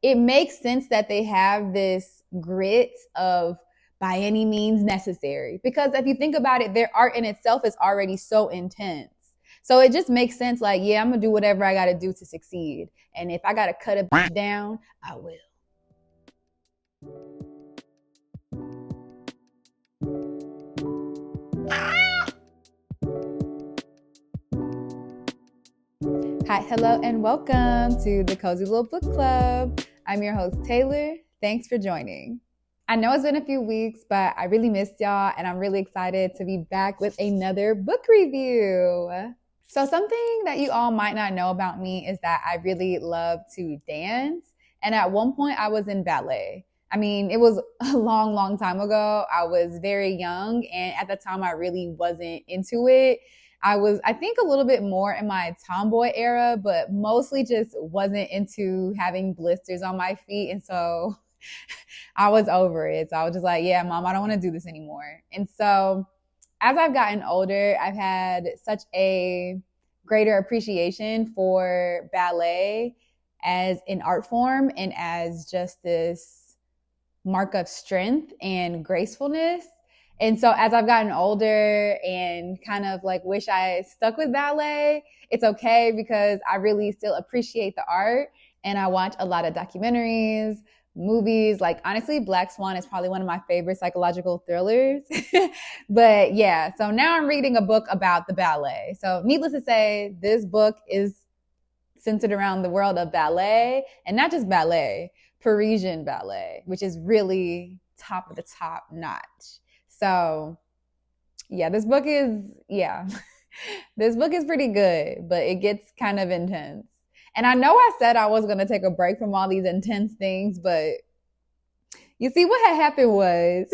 it makes sense that they have this grit of by any means necessary. Because if you think about it, their art in itself is already so intense. So it just makes sense like, yeah, I'm going to do whatever I got to do to succeed. And if I got to cut a down, I will. Hi, hello, and welcome to the Cozy Little Book Club. I'm your host, Taylor. Thanks for joining. I know it's been a few weeks, but I really missed y'all, and I'm really excited to be back with another book review. So something that you all might not know about me is that I really love to dance, and at one point I was in ballet. I mean, it was a long time ago. I was very young, and at the time I really wasn't into it. I was, I think, a little bit more in my tomboy era, but mostly just wasn't into having blisters on my feet. And so I was over it. So I was just like, yeah, mom, I don't want to do this anymore. And so as I've gotten older, I've had such a greater appreciation for ballet as an art form and as just this mark of strength and gracefulness. And so as I've gotten older and kind of like wish I stuck with ballet, it's okay because I really still appreciate the art. And I watch a lot of documentaries, movies. Like honestly, Black Swan is probably one of my favorite psychological thrillers. But yeah, so now I'm reading a book about the ballet. So needless to say, this book is centered around the world of ballet, and not just ballet, Parisian ballet, which is really top of the top notch. So yeah, this book is pretty good, but it gets kind of intense. And I know I said I was going to take a break from all these intense things, but you see what had happened was,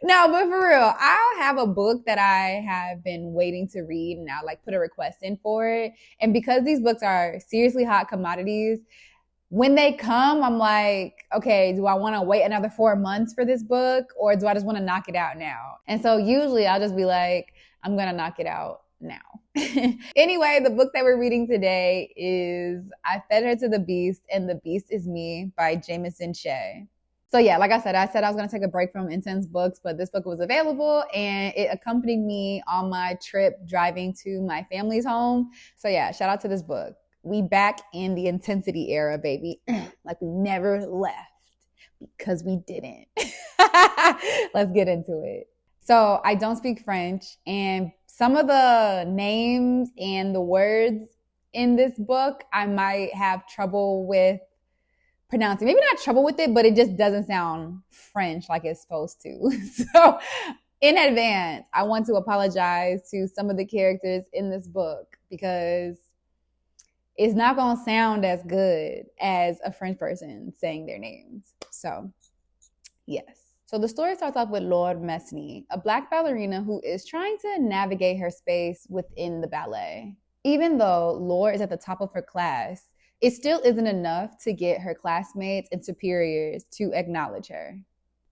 no, but for real, I'll have a book that I have been waiting to read and I'll like put a request in for it. And because these books are seriously hot commodities, when they come, I'm like, okay, do I want to wait another 4 months for this book or do I just want to knock it out now? And so usually I'll just be like, I'm going to knock it out now. Anyway, the book that we're reading today is I Fed Her to the Beast and the Beast is Me by Jamison, Shea. So yeah, like I said I was going to take a break from intense books, but this book was available and it accompanied me on my trip driving to my family's home. So yeah, shout out to this book. We back in the intensity era, baby. Like we never left because we didn't. Let's get into it. So I don't speak French, and some of the names and the words in this book, I might have trouble with pronouncing. Maybe not trouble with it, but it just doesn't sound French like it's supposed to. So in advance, I want to apologize to some of the characters in this book because it's not going to sound as good as a French person saying their names. So, yes. So the story starts off with Laure, a Black ballerina who is trying to navigate her space within the ballet. Even though Laure is at the top of her class, it still isn't enough to get her classmates and superiors to acknowledge her.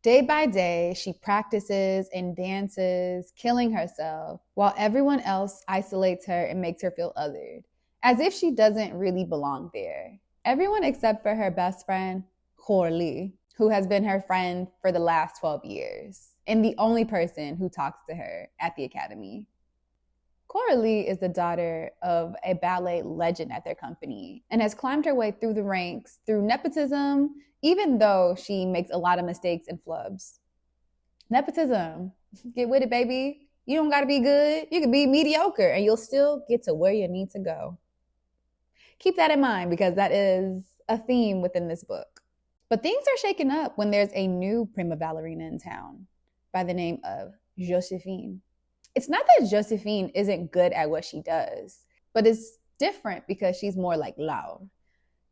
Day by day, she practices and dances, killing herself, while everyone else isolates her and makes her feel othered, as if she doesn't really belong there. Everyone except for her best friend, Laure, who has been her friend for the last 12 years, and the only person who talks to her at the academy. Laure is the daughter of a ballet legend at their company and has climbed her way through the ranks through nepotism, even though she makes a lot of mistakes and flubs. Nepotism. Get with it, baby. You don't gotta be good. You can be mediocre and you'll still get to where you need to go. Keep that in mind because that is a theme within this book. But things are shaken up when there's a new prima ballerina in town by the name of Josephine. It's not that Josephine isn't good at what she does, but it's different because she's more like Laure.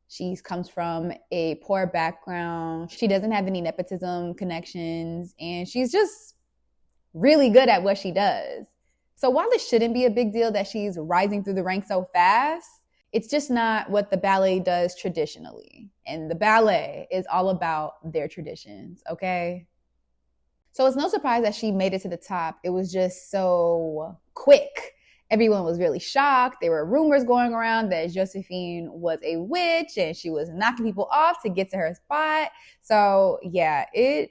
She comes from a poor background. She doesn't have any nepotism connections, and she's just really good at what she does. So while it shouldn't be a big deal that she's rising through the ranks so fast, it's just not what the ballet does traditionally. And the ballet is all about their traditions, okay? So it's no surprise that she made it to the top. It was just so quick Everyone was really shocked. There were rumors going around that Josephine was a witch and she was knocking people off to get to her spot. So yeah, it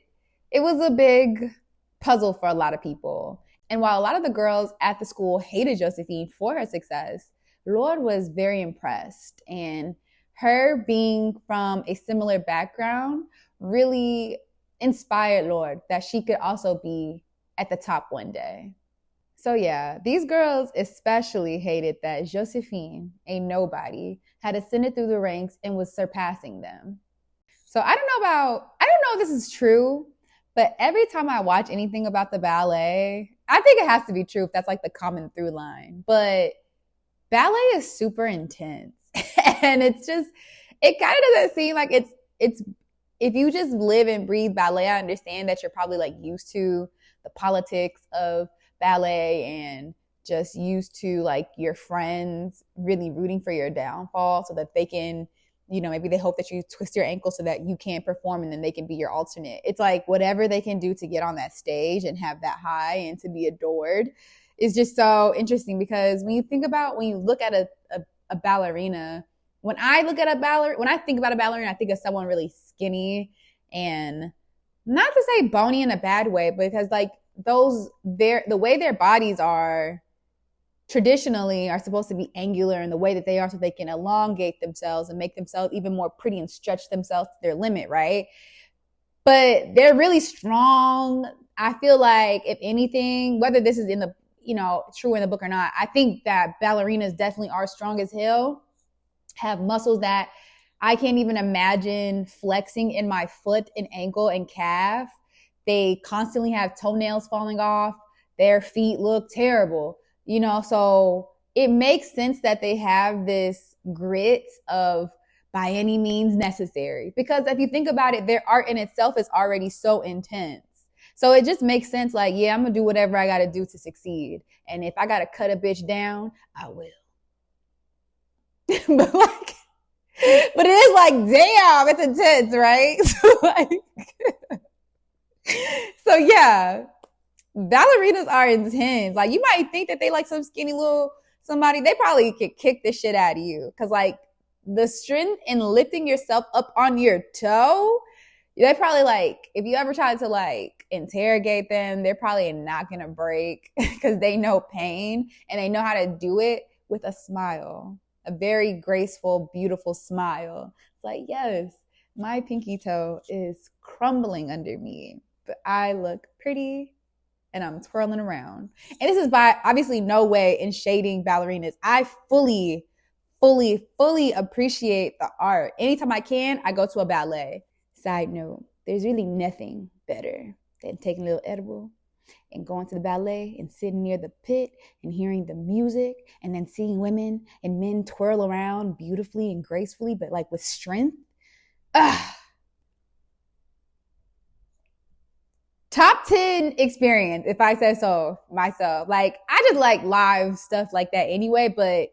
was a big puzzle for a lot of people. And while a lot of the girls at the school hated Josephine for her success, Laure was very impressed. And her being from a similar background really inspired Laure that she could also be at the top one day. So yeah, these girls especially hated that Josephine, a nobody, had ascended through the ranks and was surpassing them. So I don't know if this is true, but every time I watch anything about the ballet, I think it has to be true if that's like the common through line. But ballet is super intense. And it kind of doesn't seem like it's if you just live and breathe ballet, I understand that you're probably like used to the politics of ballet and just used to like your friends really rooting for your downfall so that they can, maybe they hope that you twist your ankle so that you can't perform and then they can be your alternate. It's like whatever they can do to get on that stage and have that high and to be adored is just so interesting, because when you look at a ballerina, when I think about a ballerina, I think of someone really skinny and not to say bony in a bad way, because like the way their bodies are traditionally are supposed to be angular in the way that they are so they can elongate themselves and make themselves even more pretty and stretch themselves to their limit, right? But they're really strong. I feel like if anything, whether this is in the, true in the book or not, I think that ballerinas definitely are strong as hell, have muscles that I can't even imagine flexing in my foot and ankle and calf. They constantly have toenails falling off. Their feet look terrible, so it makes sense that they have this grit of by any means necessary. Because if you think about it, their art in itself is already so intense. So it just makes sense like, yeah, I'm going to do whatever I got to do to succeed. And if I got to cut a bitch down, I will. But it is like, damn, it's intense, right? So yeah, ballerinas are intense. Like you might think that they like some skinny little somebody. They probably could kick the shit out of you. Cause like the strength in lifting yourself up on your toe, they probably like, if you ever tried to like interrogate them, they're probably not going to break because they know pain and they know how to do it with a smile, a very graceful, beautiful smile. It's like, yes, my pinky toe is crumbling under me, but I look pretty and I'm twirling around. And this is by obviously no way in shading ballerinas. I fully appreciate the art. Anytime I can, I go to a ballet. Side note, there's really nothing better than taking a little edible and going to the ballet and sitting near the pit and hearing the music and then seeing women and men twirl around beautifully and gracefully, but like with strength. Top 10 experience, if I say so myself. Like, I just like live stuff like that anyway, but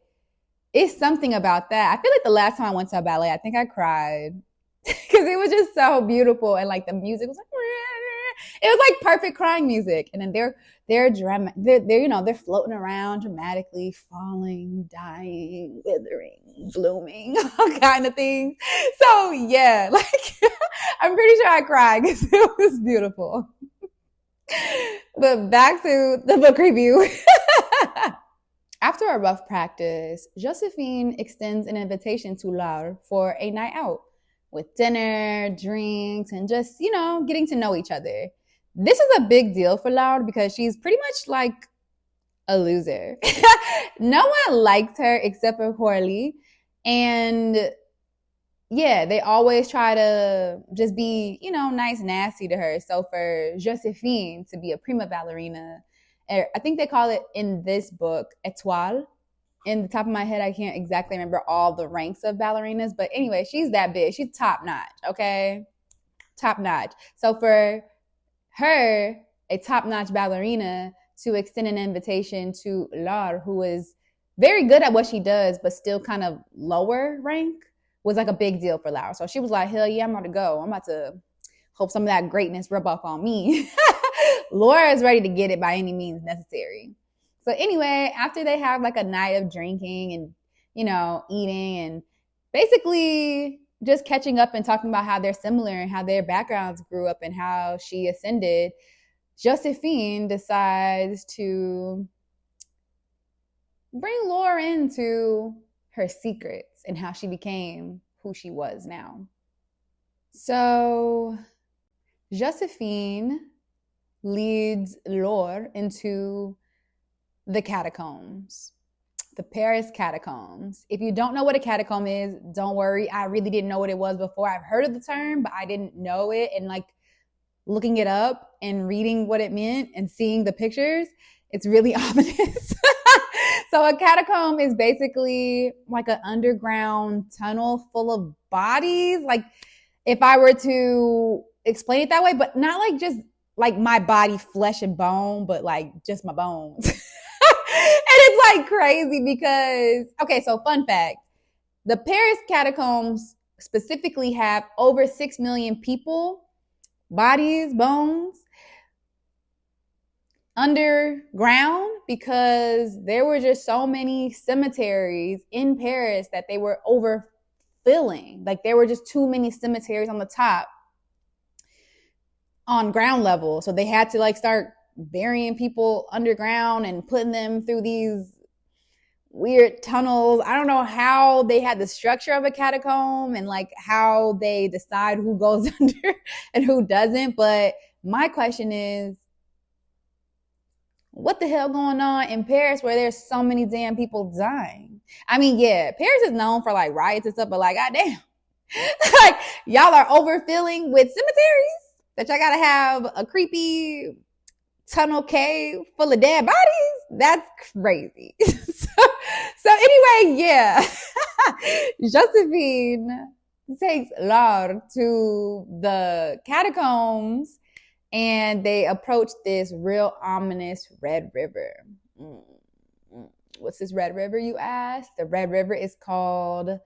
it's something about that. I feel like the last time I went to a ballet, I think I cried because it was just so beautiful. And like the music was like, it was like perfect crying music. And then they're floating around dramatically, falling, dying, withering, blooming, all kind of things. So yeah, like I'm pretty sure I cried because it was beautiful. But back to the book review. After a rough practice, Josephine extends an invitation to Laure for a night out with dinner, drinks, and just, getting to know each other. This is a big deal for Laure because she's pretty much like a loser. No one likes her except for Horley. And yeah, they always try to just be, nice, nasty to her. So for Josephine to be a prima ballerina, I think they call it in this book, étoile. In the top of my head, I can't exactly remember all the ranks of ballerinas. But anyway, she's that big. She's top notch, okay? Top notch. So for her, a top notch ballerina, to extend an invitation to Laure, who is very good at what she does, but still kind of lower rank, was like a big deal for Laure. So she was like, hell yeah, I'm about to go. I'm about to hope some of that greatness rub off on me. Laure is ready to get it by any means necessary. So anyway, after they have like a night of drinking and, eating and basically just catching up and talking about how they're similar and how their backgrounds grew up and how she ascended, Josephine decides to bring Laure into her secrets and how she became who she was now. So Josephine leads Laure into the catacombs, the Paris catacombs. If you don't know what a catacomb is, don't worry. I really didn't know what it was before. I've heard of the term, but I didn't know it. And like looking it up and reading what it meant and seeing the pictures, it's really ominous. So a catacomb is basically like an underground tunnel full of bodies. Like if I were to explain it that way, but not like just like my body, flesh and bone, but like just my bones. And it's like crazy because, okay, so fun fact, the Paris catacombs specifically have over 6 million people, bodies, bones, underground because there were just so many cemeteries in Paris that they were overfilling. Like there were just too many cemeteries on the top on ground level. So they had to like start burying people underground and putting them through these weird tunnels. I don't know how they had the structure of a catacomb and like how they decide who goes under and who doesn't. But my question is, what the hell going on in Paris where there's so many damn people dying? I mean, yeah, Paris is known for like riots and stuff, but like, goddamn, like y'all are overfilling with cemeteries that y'all gotta have a creepy tunnel cave full of dead bodies. That's crazy. So anyway, yeah, Josephine takes Laure to the catacombs and they approach this real ominous red river. What's this red river, you ask? The red river is called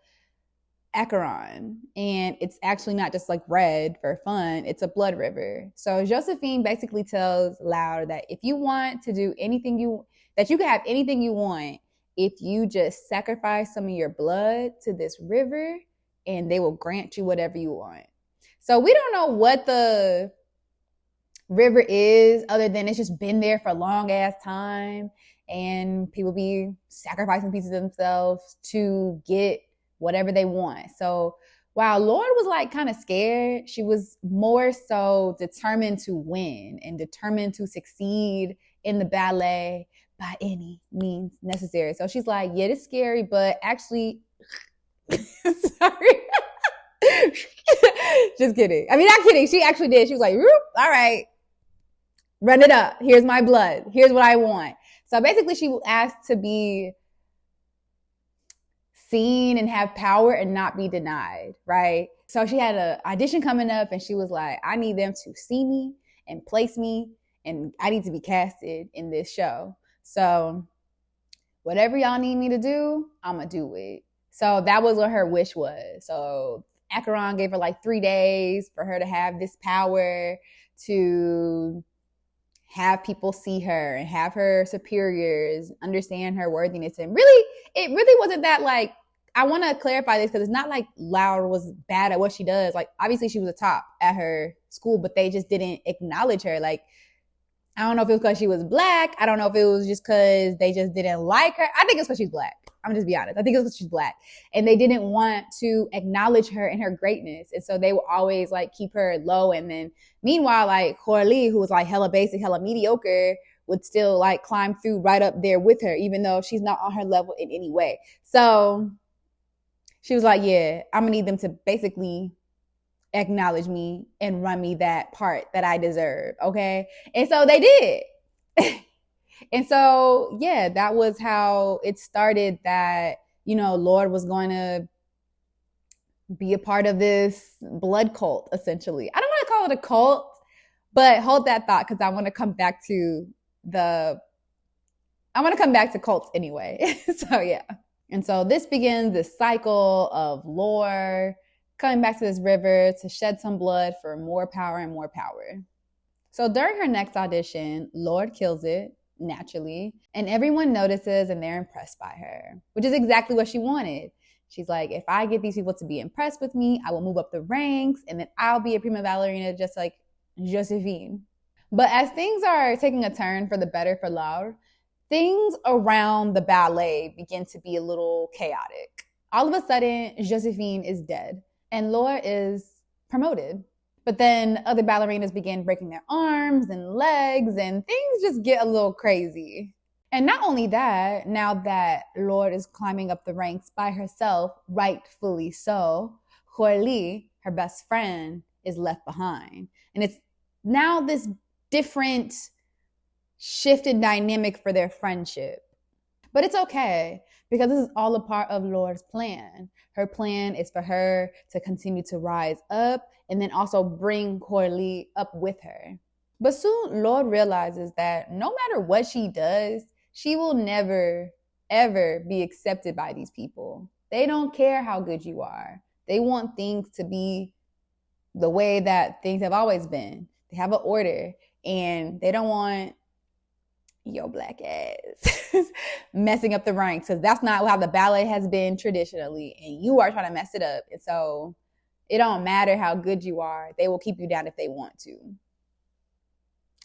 Acheron, and it's actually not just like red for fun, it's a blood river. So Josephine basically tells Laure that if you want to do anything that you can have anything you want if you just sacrifice some of your blood to this river and they will grant you whatever you want. So we don't know what the river is other than it's just been there for a long ass time and people be sacrificing pieces of themselves to get whatever they want. So while Laure was like kind of scared, she was more so determined to win and determined to succeed in the ballet by any means necessary. So she's like, yeah, it's scary, but actually, sorry. Just kidding. I mean, not kidding. She actually did. She was like, all right, run it up. Here's my blood. Here's what I want. So basically she asked to be seen and have power and not be denied, right? So she had an audition coming up and she was like, I need them to see me and place me and I need to be casted in this show. So whatever y'all need me to do, I'm gonna do it. So that was what her wish was. So Acheron gave her like 3 days for her to have this power to have people see her and have her superiors understand her worthiness. And really, it really wasn't that like, I want to clarify this because it's not like Laure was bad at what she does. Like, obviously she was a top at her school, but they just didn't acknowledge her. Like, I don't know if it was because she was black. I don't know if it was just because they just didn't like her. I think it's because she's black. I'm just be honest. I think it's because she's black. And they didn't want to acknowledge her and her greatness. And so they would always like keep her low. And then meanwhile, like Coralie, who was like hella basic, hella mediocre, would still like climb through right up there with her, even though she's not on her level in any way. So she was like, yeah, I'm gonna need them to basically acknowledge me and run me that part that I deserve. Okay. And so they did. And so, yeah, that was how it started that, you know, Laure was going to be a part of this blood cult, essentially. I don't want to call it a cult, but hold that thought because I want to come back to cults anyway. So, yeah. And so this begins this cycle of Laure coming back to this river to shed some blood for more power and more power. So during her next audition, Laure kills it. naturally. And everyone notices and they're impressed by her, which is exactly what she wanted. She's like, if I get these people to be impressed with me, I will move up the ranks and then I'll be a prima ballerina just like Josephine. But as things are taking a turn for the better for Laure, things around the ballet begin to be a little chaotic. All of a sudden, Josephine is dead and Laure is promoted. But then other ballerinas begin breaking their arms and legs and things just get a little crazy. And not only that, now that Laure is climbing up the ranks by herself, rightfully so, Coralie, her best friend, is left behind. And it's now this different shifted dynamic for their friendship. But it's okay, because this is all a part of Laure's plan. Her plan is for her to continue to rise up and then also bring Coralie up with her. But soon Laure realizes that no matter what she does, she will never, ever be accepted by these people. They don't care how good you are. They want things to be the way that things have always been. They have an order, and they don't want your black ass messing up the ranks, because that's not how the ballet has been traditionally, and you are trying to mess it up. And so it don't matter how good you are. They will keep you down if they want to.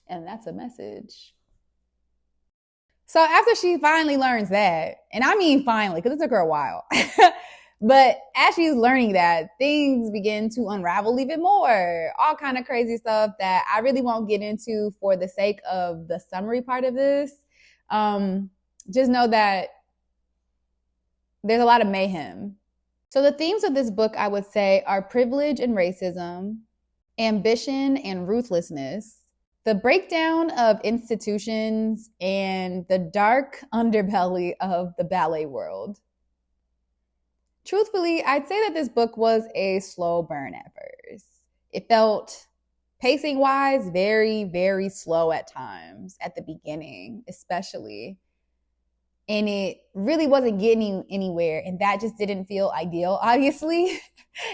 And that's a message. So after she finally learns that, and I mean finally, because it took her a while, but as she's learning that, things begin to unravel even more. All kind of crazy stuff that I really won't get into for the sake of the summary part of this. Just know that there's a lot of mayhem. So the themes of this book, I would say, are privilege and racism, ambition and ruthlessness, the breakdown of institutions, and the dark underbelly of the ballet world. Truthfully, I'd say that this book was a slow burn at first. It felt, pacing-wise, very, very slow at times, at the beginning especially. And it really wasn't getting anywhere, and that just didn't feel ideal, obviously,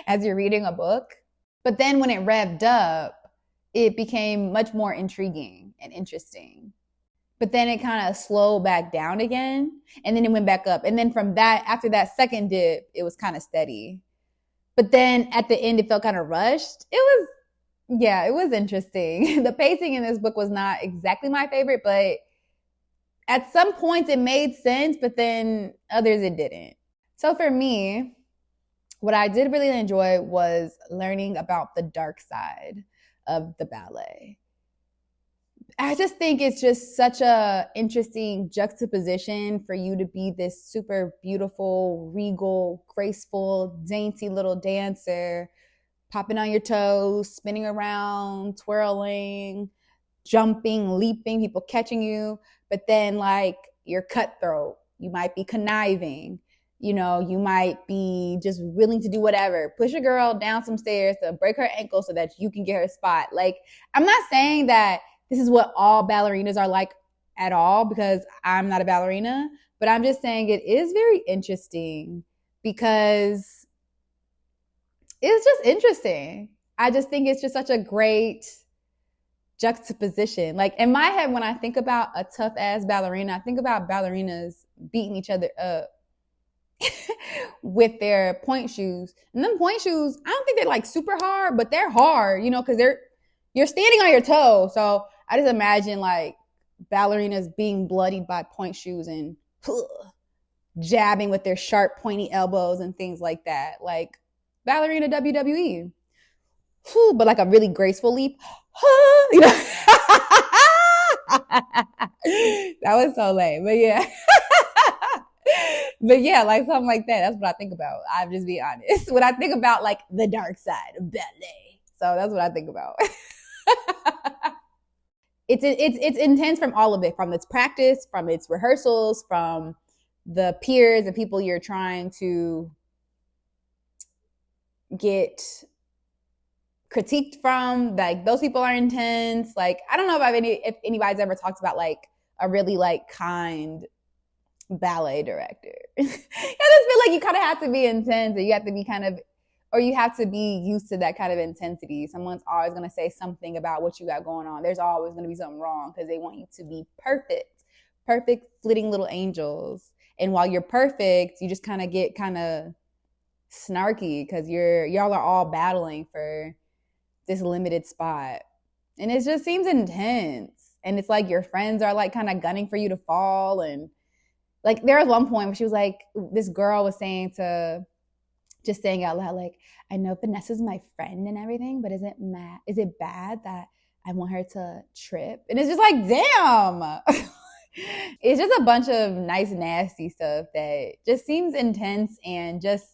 as you're reading a book. But then when it revved up, it became much more intriguing and interesting. But then it kind of slowed back down again, and then it went back up. And then from that, after that second dip, it was kind of steady. But then at the end, it felt kind of rushed. It was interesting. The pacing in this book was not exactly my favorite, but at some points it made sense, but then others it didn't. So for me, what I did really enjoy was learning about the dark side of the ballet. I just think it's just such a interesting juxtaposition for you to be this super beautiful, regal, graceful, dainty little dancer, popping on your toes, spinning around, twirling, jumping, leaping, people catching you. But then like you're cutthroat, you might be conniving, you might be just willing to do whatever, push a girl down some stairs to break her ankle so that you can get her spot. Like, I'm not saying that this is what all ballerinas are like at all, because I'm not a ballerina, but I'm just saying it is very interesting because it's just interesting. I just think it's just such a great juxtaposition. Like in my head, when I think about a tough ass ballerina, I think about ballerinas beating each other up with their point shoes. And them point shoes, I don't think they're like super hard, but they're hard, because you're standing on your toe. So I just imagine like ballerinas being bloodied by point shoes and jabbing with their sharp pointy elbows and things like that. Like ballerina WWE. But like a really graceful leap. That was so lame, but yeah. But yeah, like something like that. That's what I think about. I'm just being honest. When I think about like the dark side of ballet. So that's what I think about. It's intense from all of it, from its practice, from its rehearsals, from the peers and people you're trying to get critiqued from. Like those people are intense. Like I don't know if anybody's ever talked about like a really like kind ballet director. I just feel like you kind of have to be intense, or you have to be or you have to be used to that kind of intensity. Someone's always going to say something about what you got going on. There's always going to be something wrong because they want you to be perfect. perfect flitting little angels. And while you're perfect, you just kind of get kind of snarky because y'all are all battling for this limited spot. And it just seems intense. And it's like your friends are like kind of gunning for you to fall. And like there was one point where she was like, this girl was saying just saying out loud, like, I know Vanessa's my friend and everything, but is it bad that I want her to trip? And it's just like, damn. It's just a bunch of nice, nasty stuff that just seems intense and just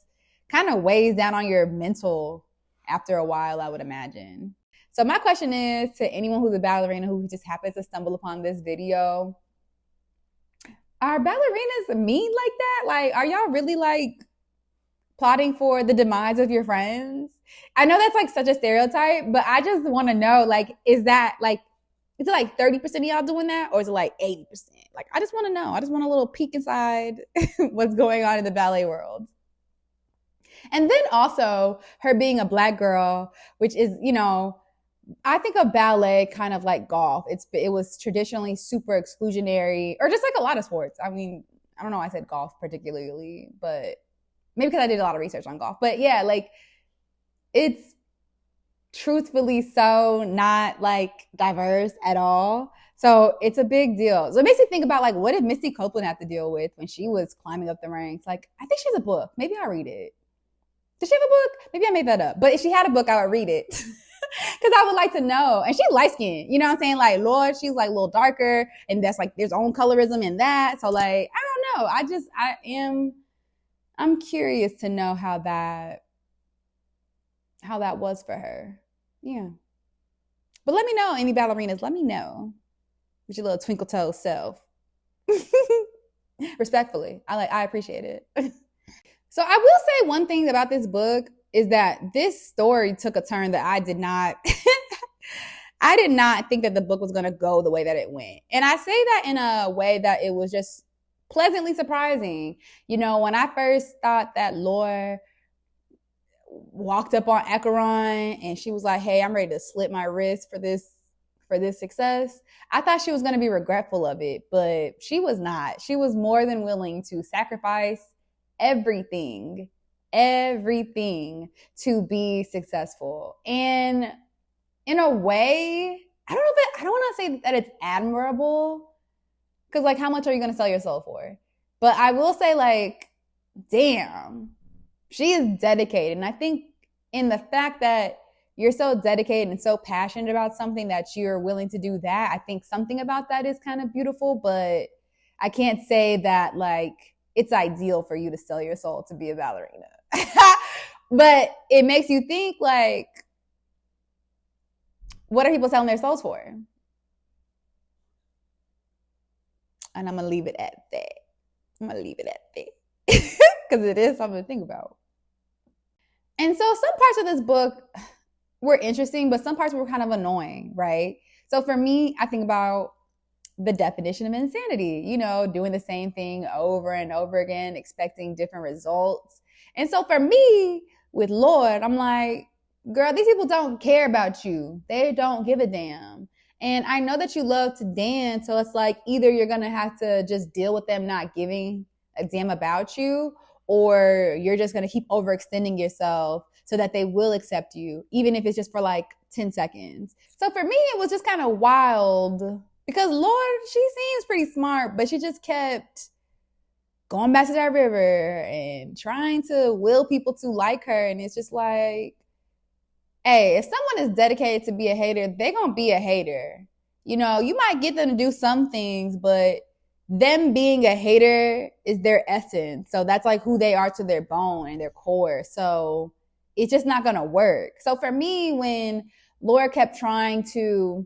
kind of weighs down on your mental after a while, I would imagine. So my question is to anyone who's a ballerina who just happens to stumble upon this video, are ballerinas mean like that? Like, are y'all really like plotting for the demise of your friends? I know that's like such a stereotype, but I just want to know, like, is that like, is it like 30% of y'all doing that? Or is it like 80%? Like, I just want to know. I just want a little peek inside what's going on in the ballet world. And then also her being a Black girl, which is, you know, I think of ballet kind of like golf. It was traditionally super exclusionary, or just like a lot of sports. I mean, I don't know why I said golf particularly, but maybe because I did a lot of research on golf. But yeah, like it's truthfully so not like diverse at all. So it's a big deal. So it makes me think about like, what did Misty Copeland have to deal with when she was climbing up the ranks? Like, I think she has a book. Maybe I'll read it. Does she have a book? Maybe I made that up. But if she had a book, I would read it. Because I would like to know. And she's light skinned. You know what I'm saying? Like, Laure, she's like a little darker. And that's like, there's own colorism in that. So like, I don't know. I'm curious to know how that was for her. Yeah. But let me know, any ballerinas, let me know. With your little twinkle toe self. Respectfully. I appreciate it. So I will say one thing about this book is that this story took a turn that I did not think that the book was going to go the way that it went. And I say that in a way that it was just pleasantly surprising. You know, when I first thought that Laure walked up on Acheron and she was like, hey, I'm ready to slit my wrist for this success, I thought she was going to be regretful of it, but she was not. She was more than willing to sacrifice everything to be successful. And in a way, I don't want to say that it's admirable, because like, how much are you going to sell your soul for? But I will say, like, damn, she is dedicated. And I think in the fact that you're so dedicated and so passionate about something that you're willing to do that, I think something about that is kind of beautiful. But I can't say that like it's ideal for you to sell your soul to be a ballerina. But it makes you think, like, what are people selling their souls for? And I'm going to leave it at that. Because it is something to think about. And so some parts of this book were interesting, but some parts were kind of annoying, right? So for me, I think about the definition of insanity, you know, doing the same thing over and over again, expecting different results. And so for me, with Laure, I'm like, girl, these people don't care about you. They don't give a damn. And I know that you love to dance, so it's like either you're going to have to just deal with them not giving a damn about you, or you're just going to keep overextending yourself so that they will accept you, even if it's just for like 10 seconds. So for me, it was just kind of wild because Laure, she seems pretty smart, but she just kept going back to that river and trying to will people to like her. And it's just like, hey, if someone is dedicated to be a hater, they're going to be a hater. You know, you might get them to do some things, but them being a hater is their essence. So that's like who they are to their bone and their core. So it's just not going to work. So for me, when Laure kept trying to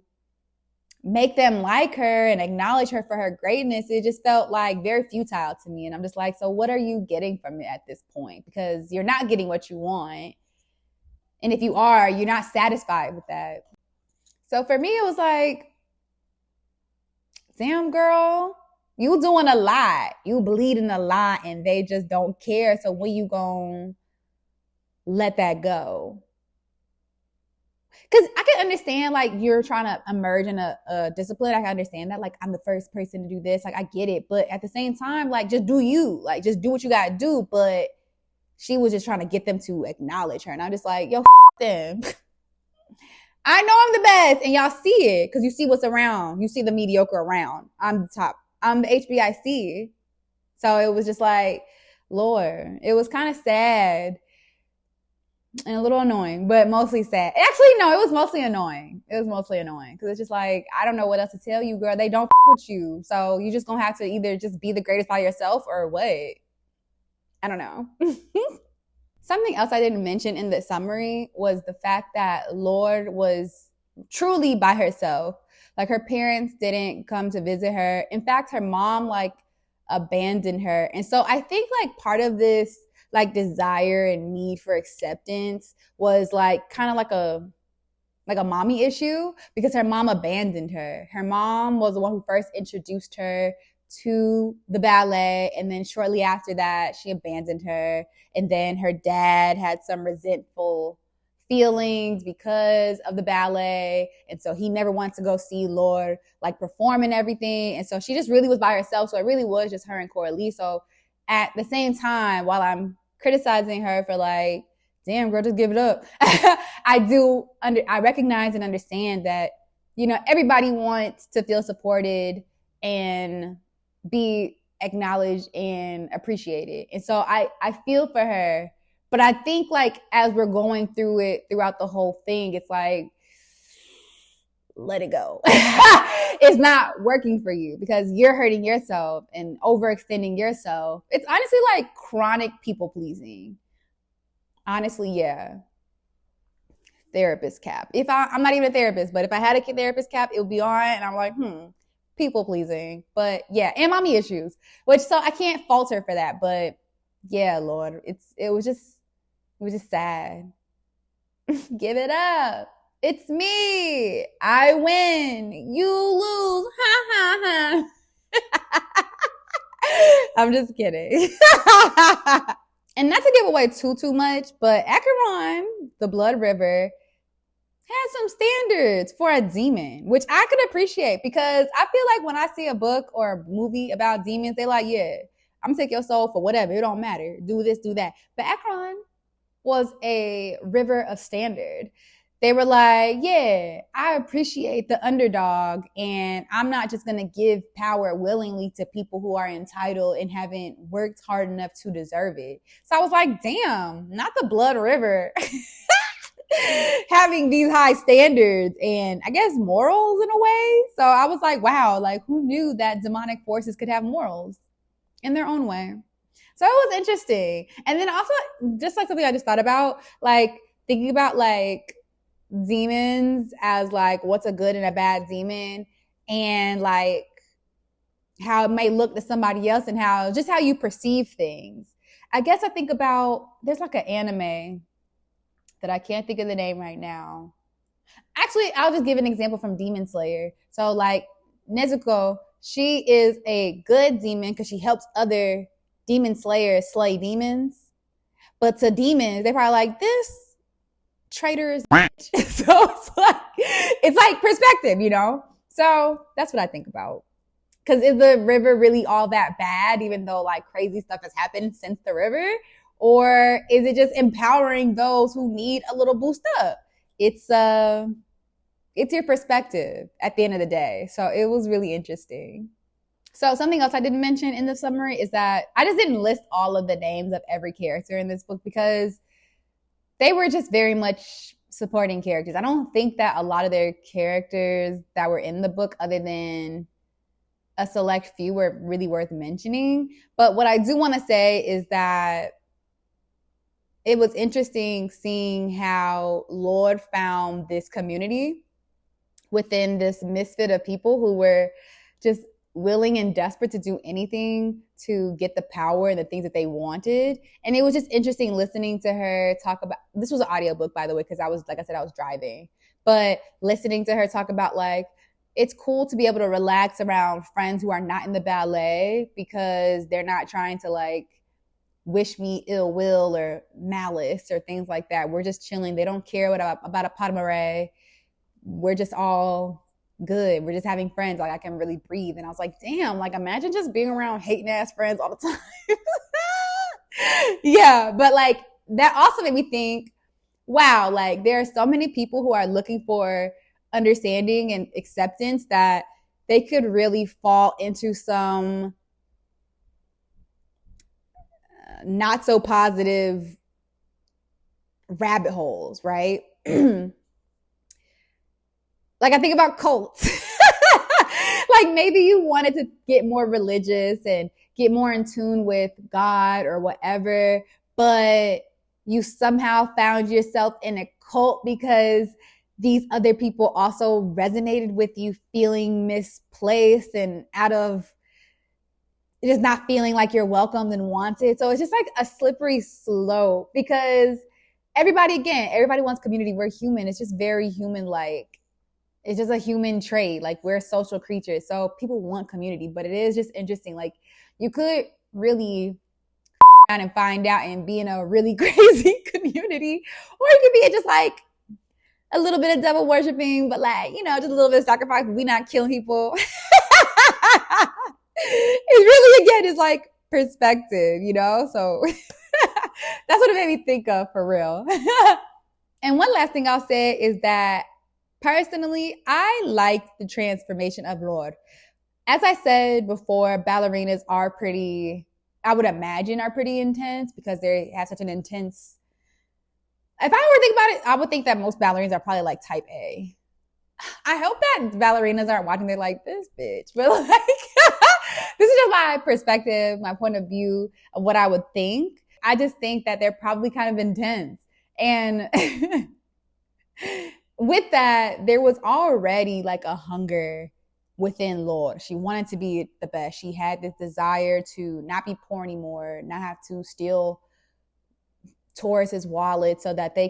make them like her and acknowledge her for her greatness, it just felt like very futile to me. And I'm just like, so what are you getting from it at this point? Because you're not getting what you want. And if you are, you're not satisfied with that. So for me, it was like, damn, girl, you doing a lot. You bleeding a lot and they just don't care. So when you gonna let that go? because I can understand like you're trying to emerge in a discipline. I can understand that. Like, I'm the first person to do this. Like, I get it. But at the same time, like, just do you. Like, just do what you got to do. But she was just trying to get them to acknowledge her. And I'm just like, yo, them. I know I'm the best. And y'all see it because you see what's around. You see the mediocre around. I'm the top. I'm the HBIC. So it was just like, Laure. It was kind of sad and a little annoying, but mostly sad. Actually, no, it was mostly annoying. It was mostly annoying because it's just like, I don't know what else to tell you, girl. They don't with you. So you just gonna have to either just be the greatest by yourself or what? I don't know. Something else I didn't mention in the summary was the fact that Laure was truly by herself. Like, her parents didn't come to visit her. In fact, her mom like abandoned her. And so I think like part of this like desire and need for acceptance was like kind of like a mommy issue because her mom abandoned her. Her mom was the one who first introduced her to the ballet, and then shortly after that she abandoned her. And then her dad had some resentful feelings because of the ballet, and so he never wanted to go see Laure like perform and everything. And so she just really was by herself. So it really was just her and Coralie. So at the same time, while I'm criticizing her for like, damn girl, just give it up, I recognize and understand that, you know, everybody wants to feel supported and be acknowledged and appreciated. And so I feel for her. But I think like as we're going through it throughout the whole thing, it's like, let it go. It's not working for you because you're hurting yourself and overextending yourself. It's honestly like chronic people pleasing. Honestly, yeah. Therapist cap. I'm not even a therapist, but if I had a therapist cap, it would be on, and I'm like, people pleasing. But yeah, and mommy issues, which, so I can't fault her for that. But yeah, Lord, it was just sad. Give it up. It's me. I win. You lose. Ha ha ha. I'm just kidding. And not to give away too much, but Acheron, the Blood River, has some standards for a demon, which I could appreciate because I feel like when I see a book or a movie about demons, they're like, yeah, I'm gonna take your soul for whatever. It don't matter. Do this, do that. But Acheron was a river of standard. They were like, yeah, I appreciate the underdog, and I'm not just going to give power willingly to people who are entitled and haven't worked hard enough to deserve it. So I was like, damn, not the Blood River having these high standards and I guess morals in a way. So I was like, wow, like who knew that demonic forces could have morals in their own way? So it was interesting. And then also just like something I just thought about, like thinking about like demons as like what's a good and a bad demon, and like how it may look to somebody else and how you perceive things. I guess I think about, there's like an anime that I can't think of the name right now. Actually, I'll just give an example from Demon Slayer. So like Nezuko, she is a good demon because she helps other demon slayers slay demons. But to demons, they're probably like, this traitor is so it's like perspective, you know? So that's what I think about. Because is the river really all that bad, even though like crazy stuff has happened since the river? Or is it just empowering those who need a little boost up? It's your perspective at the end of the day. So it was really interesting. So something else I didn't mention in the summary is that I just didn't list all of the names of every character in this book because they were just very much supporting characters. I don't think that a lot of their characters that were in the book, other than a select few, were really worth mentioning. But what I do want to say is that it was interesting seeing how Laure found this community within this misfit of people who were just willing and desperate to do anything to get the power and the things that they wanted. And it was just interesting listening to her talk about, this was an audiobook, by the way, because I was driving, but listening to her talk about like, it's cool to be able to relax around friends who are not in the ballet because they're not trying to like wish me ill will or malice or things like that. We're just chilling. They don't care about a pot de marais. We're just all good. We're just having friends. Like I can really breathe. And I was like, damn, like imagine just being around hating ass friends all the time. Yeah. But like that also made me think, wow, like there are so many people who are looking for understanding and acceptance that they could really fall into some not so positive rabbit holes, right? Like I think about cults. Like maybe you wanted to get more religious and get more in tune with God or whatever, but you somehow found yourself in a cult because these other people also resonated with you feeling misplaced and out of just not feeling like you're welcomed and wanted. So it's just like a slippery slope because everybody wants community. We're human. It's just very human like. It's just a human trait. Like we're social creatures. So people want community, but it is just interesting. Like you could really and find out and be in a really crazy community, or you could be just like a little bit of devil worshiping, but like, you know, just a little bit of sacrifice. We not killing people. It really, again, is like perspective, you know? So that's what it made me think of for real. And one last thing I'll say is that personally, I like the transformation of Laure. As I said before, ballerinas are pretty, I would imagine are pretty intense because they have such an intense, if I were to think about it, I would think that most ballerinas are probably like type A. I hope that ballerinas aren't watching, they're like, this bitch. But like, this is just my perspective, my point of view of what I would think. I just think that they're probably kind of intense. And with that, there was already like a hunger within Laure. She wanted to be the best. She had this desire to not be poor anymore, not have to steal Taurus's wallet so that she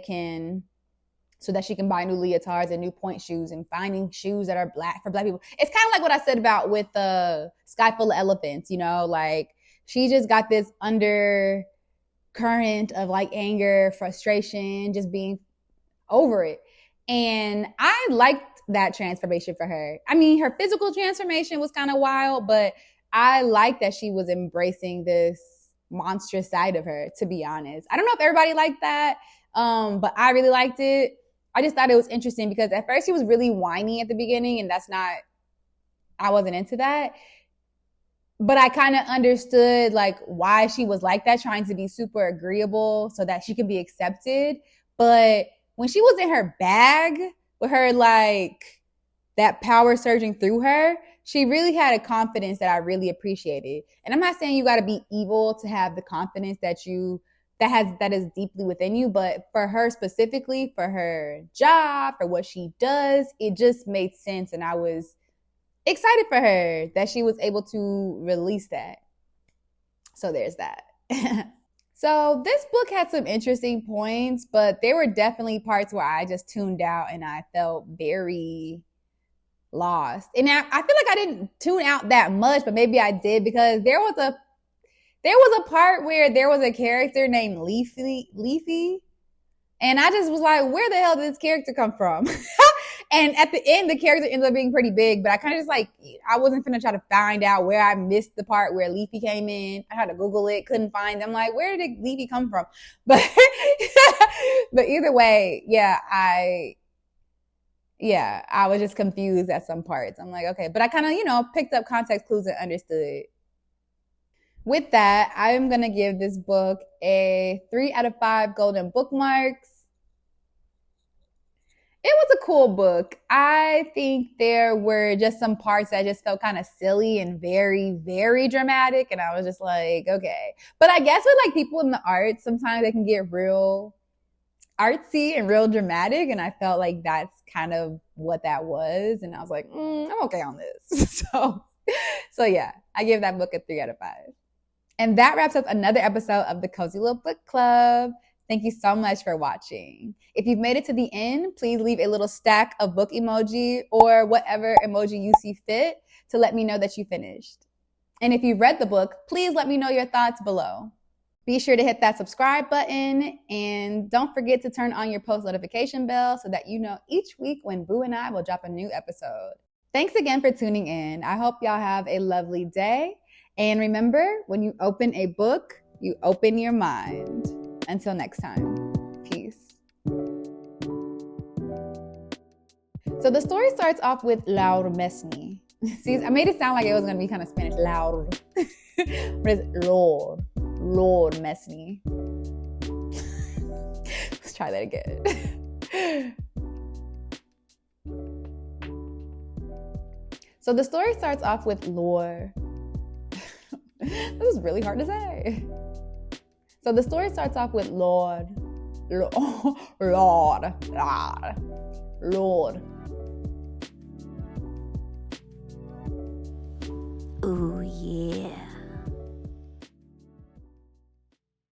can buy new leotards and new point shoes and finding shoes that are black for black people. It's kind of like what I said about with the Sky Full of Elephants, you know, like she just got this undercurrent of like anger, frustration, just being over it. And I liked that transformation for her. I mean, her physical transformation was kind of wild, but I liked that she was embracing this monstrous side of her, to be honest. I don't know if everybody liked that, but I really liked it. I just thought it was interesting because at first she was really whiny at the beginning, and I wasn't into that. But I kind of understood like why she was like that, trying to be super agreeable so that she could be accepted. But when she was in her bag with her like that power surging through her, she really had a confidence that I really appreciated. And I'm not saying you got to be evil to have the confidence that is deeply within you, but for her specifically, for her job, for what she does, it just made sense. And I was excited for her that she was able to release that. So there's that. So this book had some interesting points, but there were definitely parts where I just tuned out and I felt very lost. And I feel like I didn't tune out that much, but maybe I did because there was a part where there was a character named Leafy, and I just was like, where the hell did this character come from? And at the end, the character ended up being pretty big, but I kind of just like, I wasn't finna try to find out where I missed the part where Leafy came in. I had to Google it, couldn't find it. I'm like, where did Leafy come from? But either way, I was just confused at some parts. I'm like, okay, but I kind of, picked up context clues and understood. With that, I'm going to give this book a 3 out of 5 golden bookmarks. It was a cool book. I think there were just some parts that just felt kind of silly and very, very dramatic. And I was just like, okay. But I guess with like people in the arts, sometimes they can get real artsy and real dramatic. And I felt like that's kind of what that was. And I was like, I'm okay on this. So yeah, I give that book a 3 out of 5. And that wraps up another episode of the Cozy Little Book Club. Thank you so much for watching. If you've made it to the end, please leave a little stack of book emoji or whatever emoji you see fit to let me know that you finished. And if you've read the book, please let me know your thoughts below. Be sure to hit that subscribe button and don't forget to turn on your post notification bell so that you know each week when Boo and I will drop a new episode. Thanks again for tuning in. I hope y'all have a lovely day. And remember, when you open a book, you open your mind. Until next time, peace. So the story starts off with Laure Mesni. See, I made it sound like it was going to be kind of Spanish. Laure. But it's Laure. Laure Mesni. Let's try that again. So the story starts off with Laure. This is really hard to say. So the story starts off with Laure. Laure. Ooh, yeah.